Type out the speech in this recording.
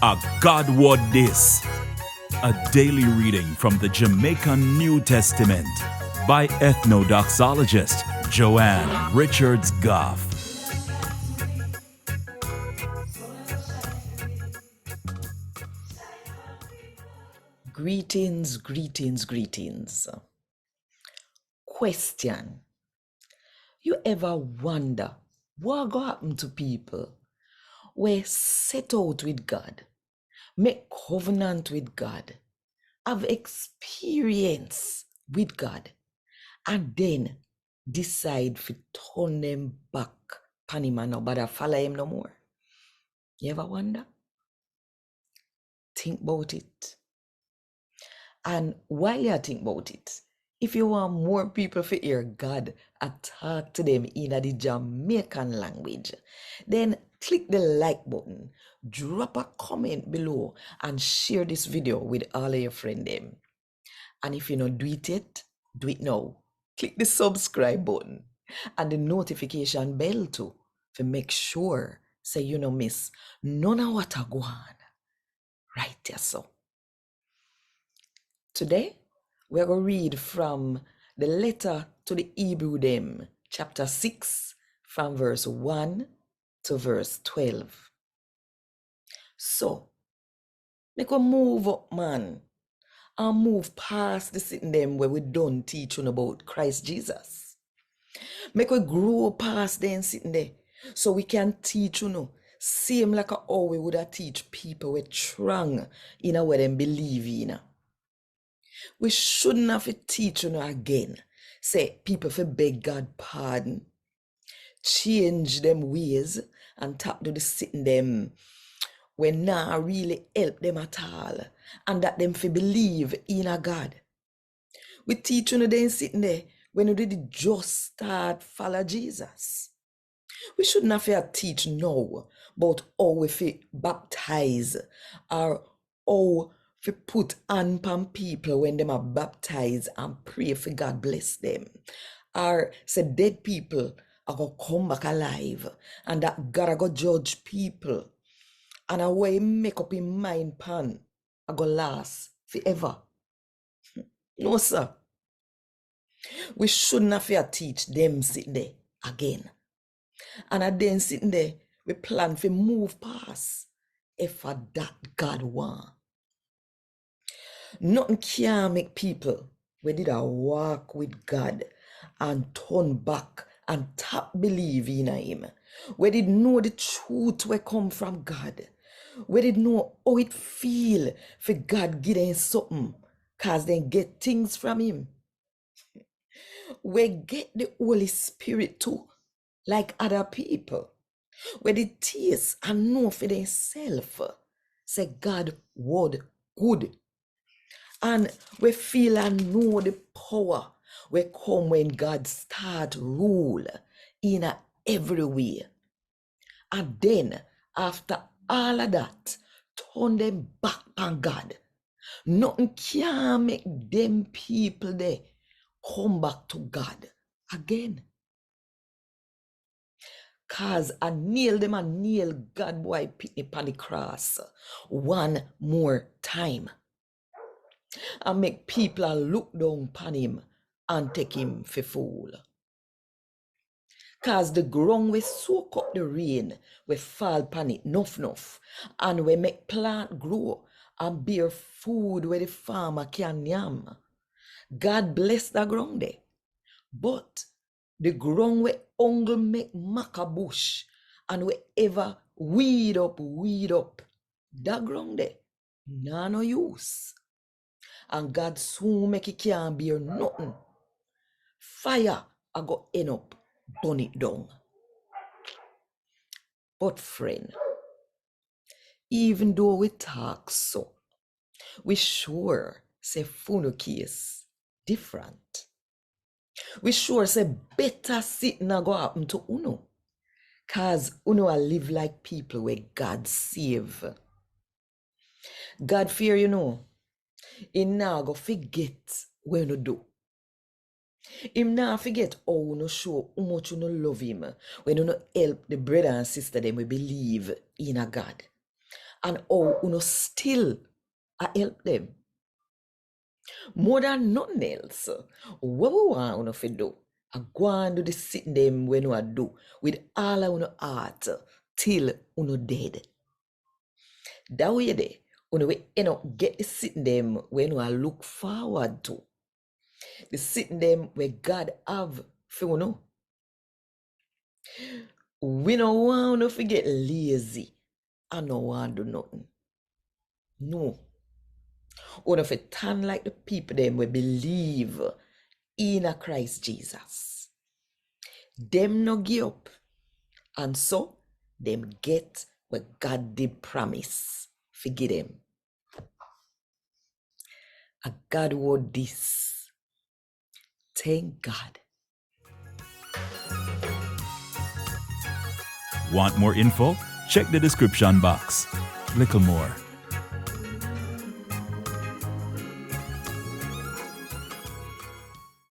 A God Word This, a daily reading from the Jamaican New Testament by Ethnodoxologist Joanne Richards Goffe. Greetings, greetings, greetings. Question. You ever wonder what go happen to people where set out with God, make covenant with God, have experience with God, and then decide to turn them back pan him and nobody follow him no more? You ever wonder? Think about it. And while you think about it, if you want more people to hear God talk to them in the Jamaican language, then click the like button, drop a comment below, and share this video with all of your friends. And if you don't do it yet, do it now. Click the subscribe button and the notification bell too to make sure so you don't miss none of what I go on right there. So today, we're going to read from the letter to the Hebrew them, chapter 6, from verse 1 to verse 12. So, make we move up, man, and move past the sitting them where we don't teach you about Christ Jesus. Make we grow past them sitting there so we can teach same like how we would have teach people with strong in what them believe in. We shouldn't have to teach again. Say people for beg God pardon, change them ways, and tap to the sitting them when not really help them at all, and that them for believe in a God. We teach then sitting there when we did just start follow Jesus. We shouldn't have to teach now about how we fit baptize or how to put on people when them are baptized and pray for God bless them. Or say dead people are going to come back alive and that God are going to judge people. And a way make up in mind pan are going to last forever. No, sir. We shouldn't have to teach them sitting there again. And I then sitting there, we plan to move past if that God want. Nothing can make people we did a walk with God and turn back and tap believe in him. We did know the truth we come from God. We did know how it feel for God give them something cause they get things from him. We get the Holy Spirit too, like other people. Where they taste and know for themselves, say God word good. And we feel and know the power we come when God start rule in every way. And then after all of that, turn them back on God. Nothing can make them people there come back to God again. Cause I nail them and nail God boy pitney upon the cross one more time. And make people look down upon him and take him for fool. Cause the ground we soak up the rain, we fall upon it nuff, and we make plant grow and bear food where the farmer can yam. God bless the ground there. But the ground where ungle make maca bush and we ever weed up, that ground there, no use. And God soon make it can't bear nothing. Fire I go end up, burn it down. But friend, even though we talk so, we sure say funo case different. We sure say better sitting go happen to uno. Cause uno a live like people where God save. God fear, he now go forget when you do. Him now forget how you show how much you love him when you help the brother and sister them we believe in a God. and how uno still a help them. More than nothing else, what we want uno fi do, a go and do the sitting them when you do with all of uno heart till uno dead. That way there, uno we end up get the sitting them when you look forward to. The sitting them where God have for uno. We no want uno fi get lazy and no want do nothing. No. Uno fi stand like the people them we believe in a Christ Jesus. Them no give up. And so, them get what God did promise. Forgive them. A God word this. Thank God. Want more info? Check the description box. Little more.